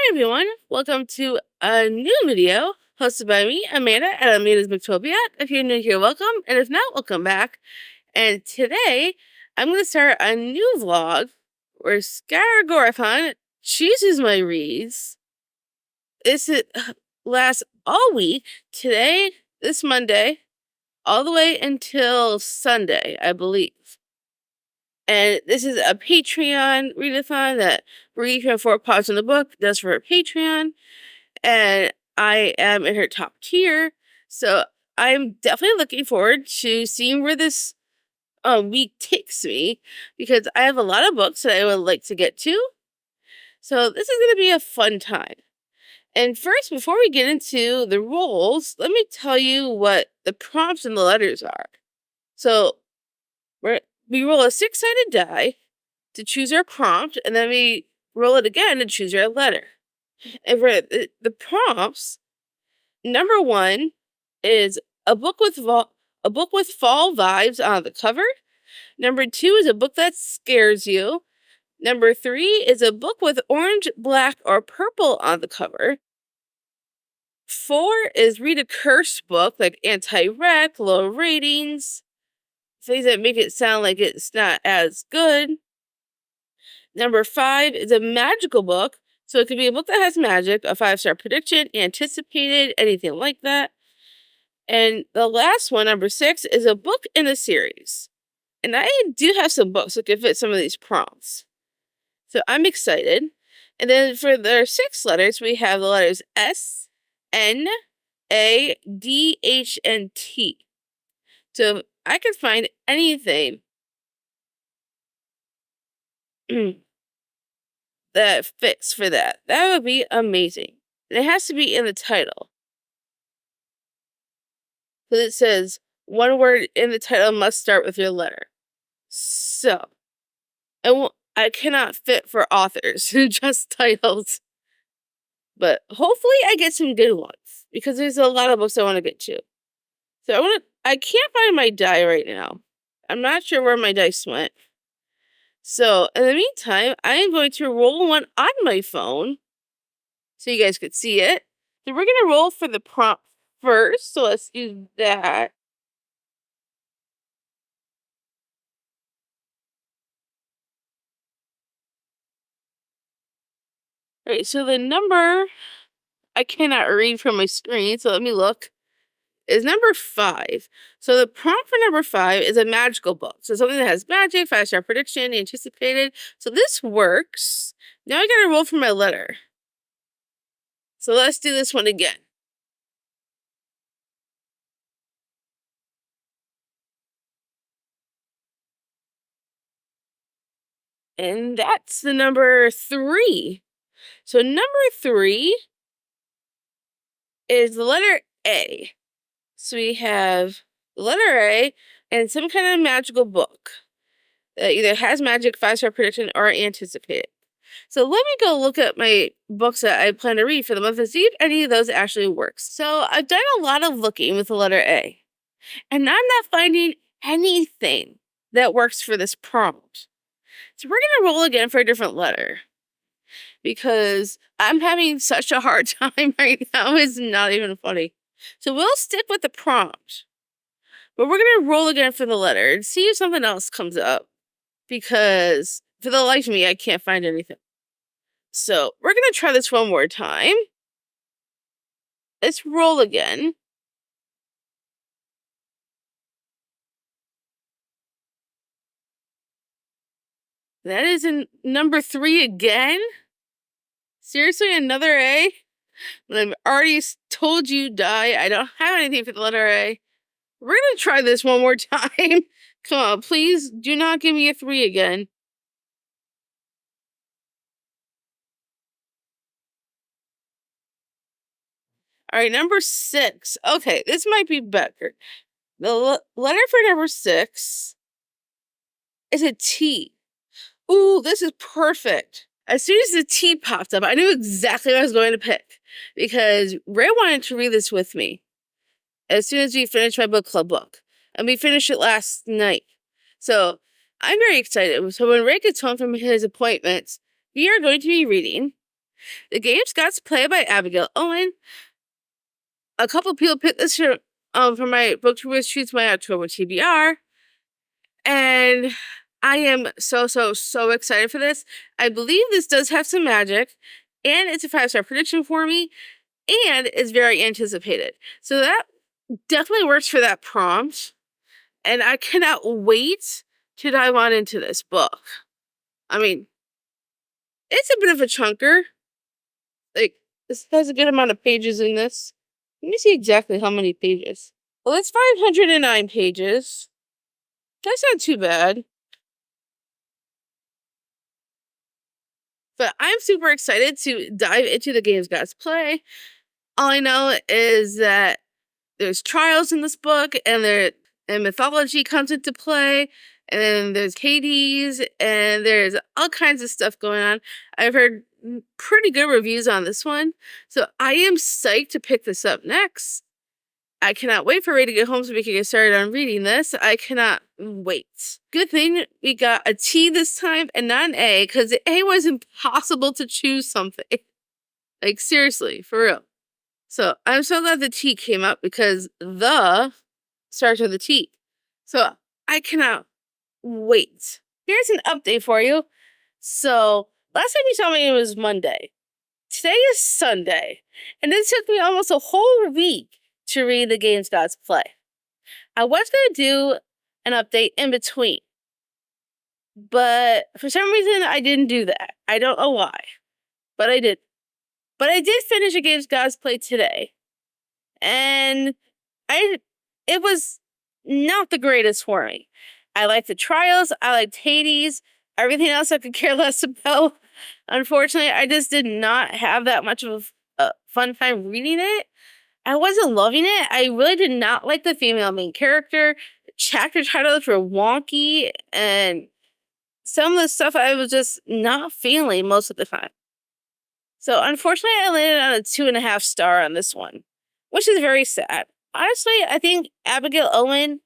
Hi everyone, welcome to a new video hosted by me, Amanda, at Amanda's Booktopia. If you're new here, welcome, and if not, welcome back. And today, I'm going to start a new vlog where Scattergorathon chooses my reads. This lasts all week, today, this Monday, all the way until Sunday, I believe. And this is a Patreon readathon that Marie from 4 Paws in the Book does for her Patreon. And I am in her top tier. So I'm definitely looking forward to seeing where this week takes me, because I have a lot of books that I would like to get to. So this is going to be a fun time. And first, before we get into the roles, let me tell you what the prompts and the letters are. So we roll a 6-sided die to choose our prompt, and then we roll it again to choose our letter. And for the prompts, number 1 is a book with fall vibes on the cover. Number 2 is a book that scares you. Number 3 is a book with orange, black, or purple on the cover. 4 is read a cursed book, like anti-rec, low ratings, things that make it sound like it's not as good. Number 5 is a magical book. So it could be a book that has magic, a 5-star prediction, anticipated, anything like that. And the last one, number 6, is a book in a series. And I do have some books that could fit some of these prompts. So I'm excited. And then for the 6 letters, we have the letters S, N, A, D, H, and T. So if I could find anything that fits for that, that would be amazing. And it has to be in the title. Because it says, one word in the title must start with your letter. So, I cannot fit for authors, just titles. But hopefully I get some good ones, because there's a lot of books I want to get to. So I can't find my die right now. I'm not sure where my dice went. So, in the meantime, I am going to roll one on my phone so you guys could see it. So we're going to roll for the prompt first, so let's use that. Alright, so the number, I cannot read from my screen, so let me look, is number 5. So the prompt for number 5 is a magical book. So something that has magic, 5-star prediction, anticipated. So this works. Now I gotta roll for my letter. So let's do this one again. And that's the number 3. So number 3 is the letter A. So we have the letter A and some kind of magical book that either has magic, 5-star prediction, or anticipated. So let me go look at my books that I plan to read for the month and see if any of those actually works. So I've done a lot of looking with the letter A, and I'm not finding anything that works for this prompt. So we're going to roll again for a different letter, because I'm having such a hard time right now. It's not even funny. So we'll stick with the prompt, but we're going to roll again for the letter and see if something else comes up, because for the life of me, I can't find anything. So we're going to try this one more time. Let's roll again. That is in number 3 again? Seriously, another A? I've already told you, die. I don't have anything for the letter A. We're going to try this one more time. Come on, please do not give me a 3 again. All right, number 6. Okay, this might be better. The letter for number 6 is a T. Ooh, this is perfect. As soon as the T popped up, I knew exactly what I was going to pick, because Ray wanted to read this with me as soon as we finished my book club book. And we finished it last night. So I'm very excited. So when Ray gets home from his appointments, we are going to be reading The Games Gods Play by Abigail Owen. A couple people picked this for my book to choose my October TBR. And I am so excited for this. I believe this does have some magic, and it's a 5-star prediction for me, and it's very anticipated. So that definitely works for that prompt. And I cannot wait to dive on into this book. I mean, it's a bit of a chunker. Like, this has a good amount of pages in this. Let me see exactly how many pages. Well, it's 509 pages. That's not too bad. But I'm super excited to dive into the Games Gods Play. All I know is that there's trials in this book, and mythology comes into play, and then there's Hades, and there's all kinds of stuff going on. I've heard pretty good reviews on this one, so I am psyched to pick this up next. I cannot wait for Ray to get home so we can get started on reading this. I cannot wait. Good thing we got a T this time and not an A, because the A was impossible to choose something. Like, seriously, for real. So I'm so glad the T came up, because the starts with a T. So I cannot wait. Here's an update for you. So last time you saw me, it was Monday. Today is Sunday. And it took me almost a whole week to read the Games Gods Play. I was going to do an update in between, but for some reason I didn't do that. I don't know why, but I did. But I did finish a Games Gods Play today, and it was not the greatest for me. I liked the trials, I liked Hades, everything else I could care less about. Unfortunately, I just did not have that much of a fun time reading it. I wasn't loving it. I really did not like the female main character. Chapter titles were wonky, and some of the stuff I was just not feeling most of the time. So unfortunately, I landed on a 2.5 star on this one, which is very sad. Honestly, I think Abigail Owen,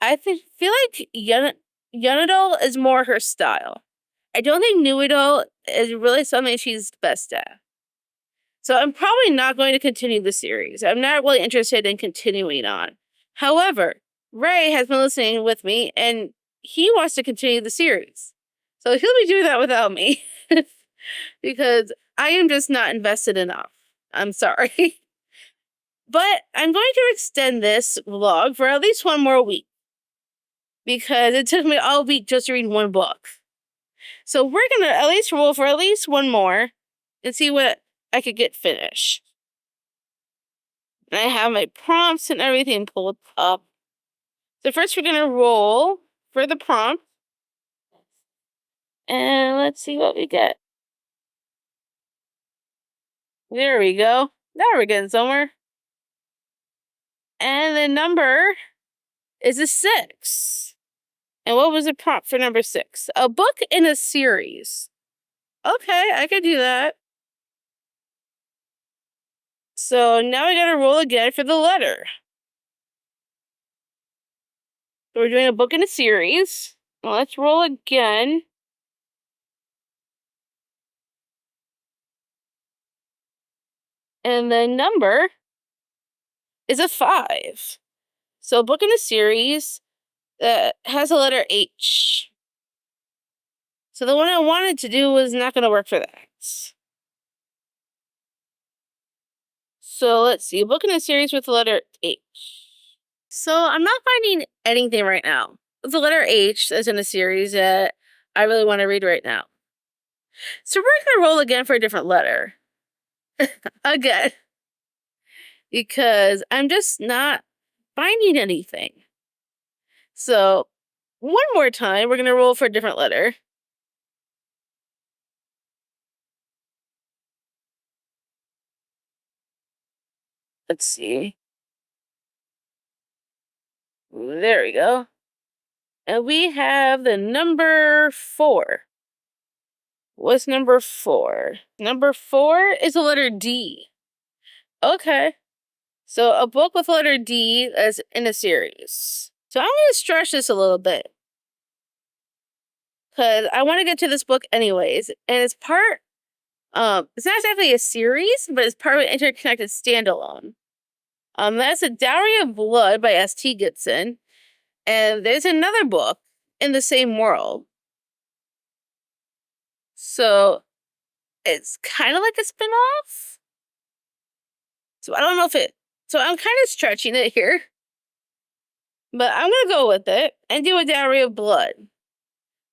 feel like Yonadol is more her style. I don't think Nuidol is really something she's best at. So I'm probably not going to continue the series. I'm not really interested in continuing on. However, Ray has been listening with me, and he wants to continue the series. So he'll be doing that without me. Because I am just not invested enough. I'm sorry. But I'm going to extend this vlog for at least one more week, because it took me all week just to read one book. So we're going to at least roll for at least one more and see what I could get finished. And I have my prompts and everything pulled up. So first we're going to roll for the prompt. And let's see what we get. There we go. Now we're getting somewhere. And the number is a 6. And what was the prompt for number 6? A book in a series. Okay, I could do that. So now we gotta roll again for the letter. So we're doing a book in a series. Well, let's roll again. And the number is a 5. So a book in a series that has a letter H. So the one I wanted to do was not going to work for that. So let's see, a book in a series with the letter H. So I'm not finding anything right now with the letter H as in a series that I really want to read right now. So we're going to roll again for a different letter. Again. Because I'm just not finding anything. So one more time, we're going to roll for a different letter. Let's see. There we go. And we have the number 4. What's number 4? Number 4 is the letter D. Okay. So a book with letter D is in a series. So I'm going to stretch this a little bit, because I want to get to this book anyways. And it's part It's not exactly a series, but it's part of an interconnected standalone. That's A Dowry of Blood by S.T. Gibson. And there's another book in the same world. So it's kind of like a spin-off. So I don't know if it... So I'm kind of stretching it here. But I'm going to go with it and do A Dowry of Blood.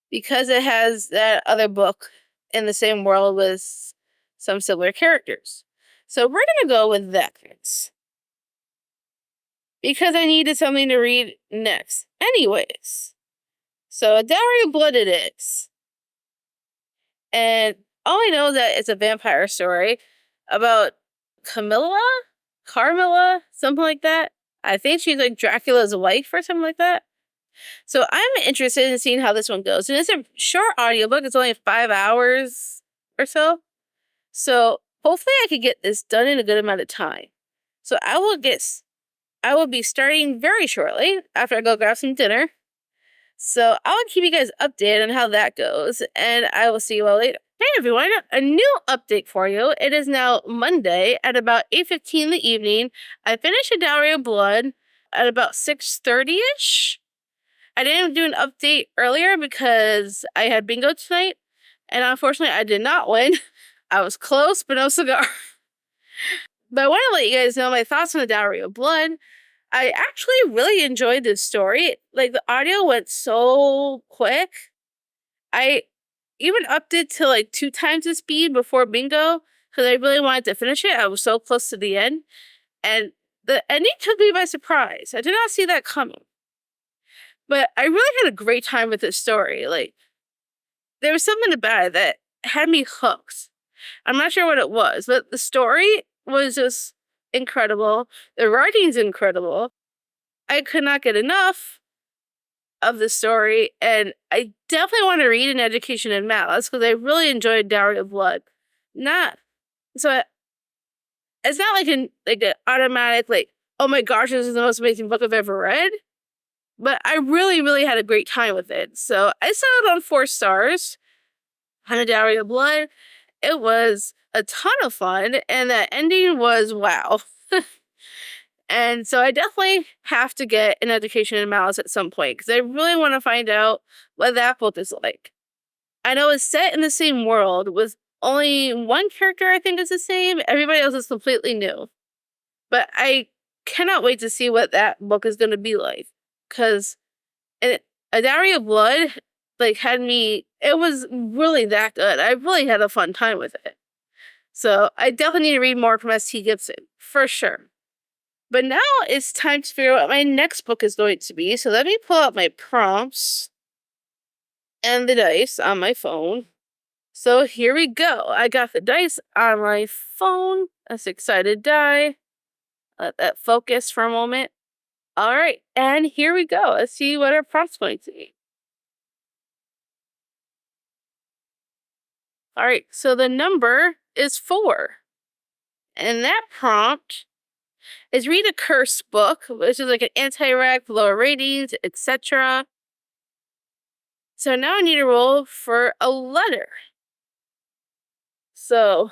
Because it has that other book in the same world with some similar characters. So we're going to go with that. Because I needed something to read next. Anyways. So A Dowry of Blood it is. And all I know is that it's a vampire story about Carmilla, something like that. I think she's like Dracula's wife or something like that. So I'm interested in seeing how this one goes. And it's a short audiobook. It's only 5 hours or so. So hopefully I could get this done in a good amount of time. So I will be starting very shortly after I go grab some dinner. So I'll keep you guys updated on how that goes. And I will see you all later. Hey everyone, a new update for you. It is now Monday at about 8:15 in the evening. I finished A Dowry of Blood at about 6:30-ish. I didn't do an update earlier because I had bingo tonight. And unfortunately, I did not win. I was close, but no cigar. But I want to let you guys know my thoughts on A Dowry of Blood. I actually really enjoyed this story. Like, the audio went so quick. I even upped it to like 2 times the speed before bingo because I really wanted to finish it. I was so close to the end. And the ending took me by surprise. I did not see that coming. But I really had a great time with this story. Like, there was something about it that had me hooked. I'm not sure what it was, but the story was just incredible. The writing's incredible. I could not get enough of the story, and I definitely want to read In Education and Malice because I really enjoyed Dowry of Blood. It's not like an automatic like, oh my gosh, this is the most amazing book I've ever read. But I really, really had a great time with it. So I settled on 4 stars on A Dowry of Blood. It was a ton of fun, and the ending was wow. And so I definitely have to get An Education and Malice at some point, because I really want to find out what that book is like. I know it's set in the same world, with only one character I think is the same. Everybody else is completely new. But I cannot wait to see what that book is going to be like. Because A Dowry of Blood, like, had me... It was really that good. I really had a fun time with it. So I definitely need to read more from S.T. Gibson, for sure. But now it's time to figure out what my next book is going to be. So let me pull out my prompts and the dice on my phone. So here we go. I got the dice on my phone. That's excited die. Let that focus for a moment. All right, and here we go. Let's see what our prompt's going to be. All right, so the number is 4. And that prompt is read a curse book, which is like an anti-rag, lower ratings, etc. So now I need to roll for a letter. So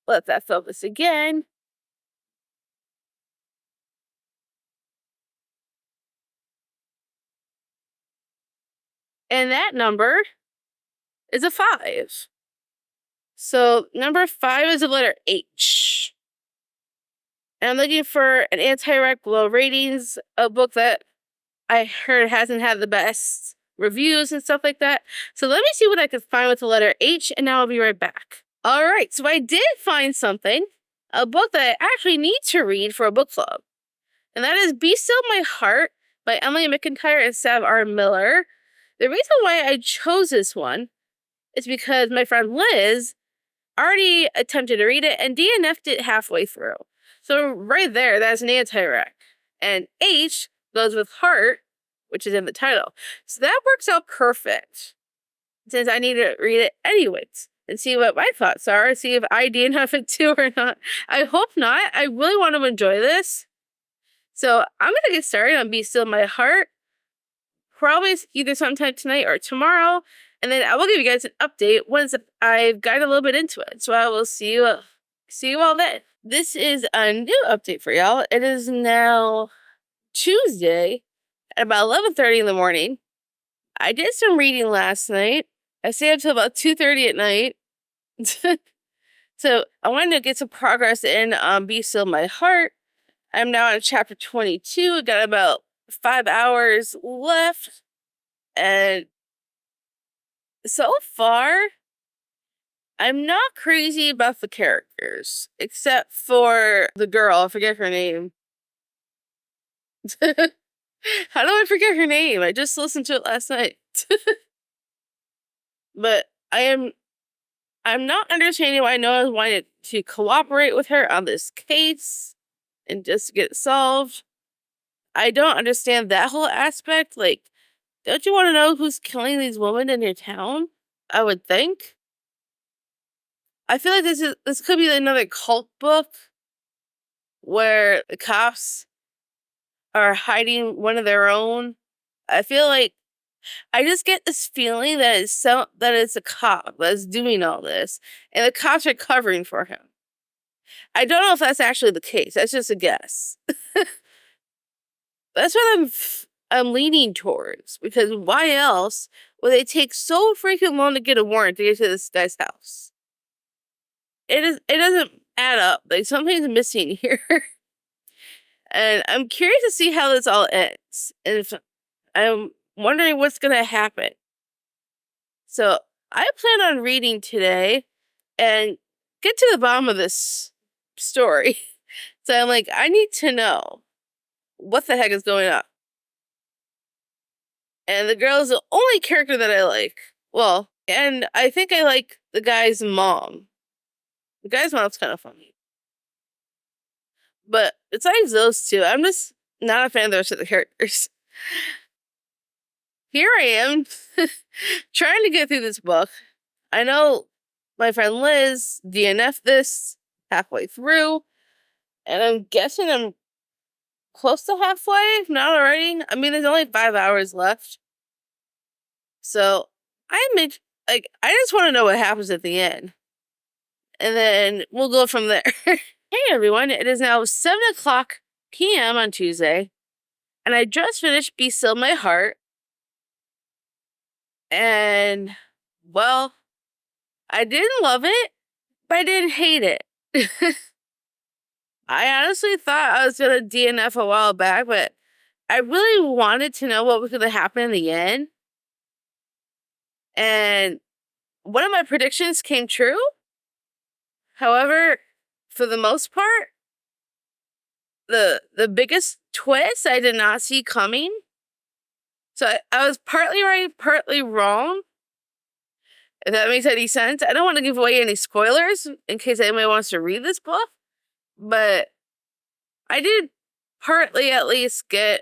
let that focus again. And that number is a 5. So number 5 is the letter H. And I'm looking for an anti-rag, low ratings, a book that I heard hasn't had the best reviews and stuff like that. So let me see what I can find with the letter H, and now I'll be right back. All right, so I did find something, a book that I actually need to read for a book club. And that is Be Still My Heart by Emily McIntyre and Sav R. Miller. The reason why I chose this one is because my friend Liz already attempted to read it and DNF'd it halfway through. So right there, that's an anti-rag. And H goes with heart, which is in the title. So that works out perfect, since I need to read it anyways and see what my thoughts are, see if I DNF it too or not. I hope not. I really want to enjoy this. So I'm going to get started on Be Still My Heart, probably either sometime tonight or tomorrow. and then I will give you guys an update once I've gotten a little bit into it. So I will see you all then. This is a new update for y'all. It is now Tuesday at about 11:30 in the morning. I did some reading last night. I stayed up till about 2:30 at night. So I wanted to get some progress in Be Still My Heart. I'm now on chapter 22. Got about 5 hours left. And so far, I'm not crazy about the characters, except for the girl. I forget her name. How do I forget her name? I just listened to it last night. But I'm not understanding why no one wanted to cooperate with her on this case and just get it solved. I don't understand that whole aspect. Like, don't you want to know who's killing these women in your town? I would think. I feel like this could be another cult book where the cops are hiding one of their own. I feel like I just get this feeling that it's a cop that's doing all this, and the cops are covering for him. I don't know if that's actually the case. That's just a guess. That's what I'm leaning towards, because why else would they take so freaking long to get a warrant to get to this guy's house? It doesn't add up. Like, something's missing here. And I'm curious to see how this all ends. And if I'm wondering what's going to happen. So I plan on reading today and get to the bottom of this story. So I'm like, I need to know what the heck is going on. And the girl is the only character that I like. Well, and I think I like the guy's mom. The guy's mom's kind of funny. But besides those two, I'm just not a fan of the rest of the characters. Here I am, trying to get through this book. I know my friend Liz DNF'd this halfway through, and I'm guessing I'm close to halfway, if not already. I mean, there's only 5 hours left. So, I just want to know what happens at the end. And then we'll go from there. Hey everyone, it is now 7 o'clock p.m. on Tuesday, and I just finished Be Still My Heart. And, well, I didn't love it, but I didn't hate it. I honestly thought I was going to DNF a while back, but I really wanted to know what was going to happen in the end. And one of my predictions came true. However, for the most part, the biggest twist I did not see coming. So I was partly right, partly wrong. If that makes any sense. I don't want to give away any spoilers in case anybody wants to read this book. But I did partly at least get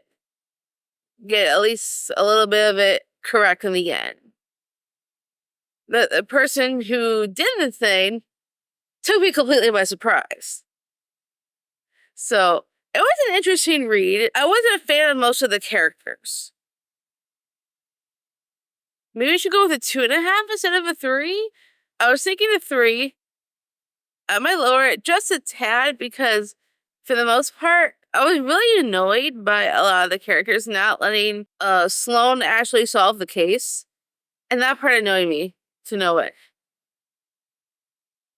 at least a little bit of it correct in the end. The person who did the thing took me completely by surprise. So it was an interesting read. I wasn't a fan of most of the characters. Maybe we should go with a 2.5 instead of a 3. I was thinking a 3. I might lower it just a tad because, for the most part, I was really annoyed by a lot of the characters not letting Sloane actually solve the case. And that part annoyed me to no end.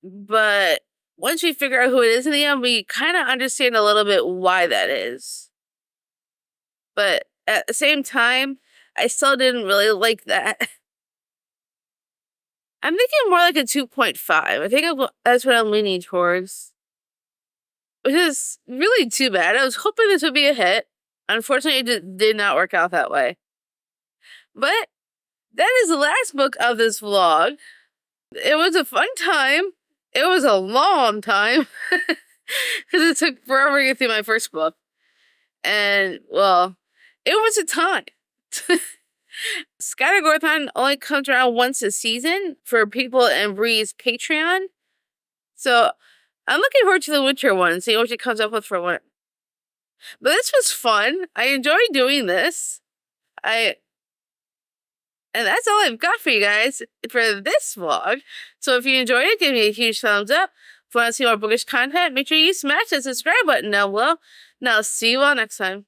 But once we figure out who it is in the end, we kind of understand a little bit why that is. But at the same time, I still didn't really like that. I'm thinking more like a 2.5. I think that's what I'm leaning towards. Which is really too bad. I was hoping this would be a hit. Unfortunately, it did not work out that way. But that is the last book of this vlog. It was a fun time. It was a long time. Because it took forever to get through my first book. And, well, it was a time. Scattergorathon only comes around once a season for people in Bree's Patreon. So I'm looking forward to the winter one, seeing what she comes up with for winter. But this was fun. I enjoyed doing this. I And that's all I've got for you guys for this vlog. So if you enjoyed it, give me a huge thumbs up. If you want to see more bookish content, make sure you smash that subscribe button down below. And I'll see you all next time.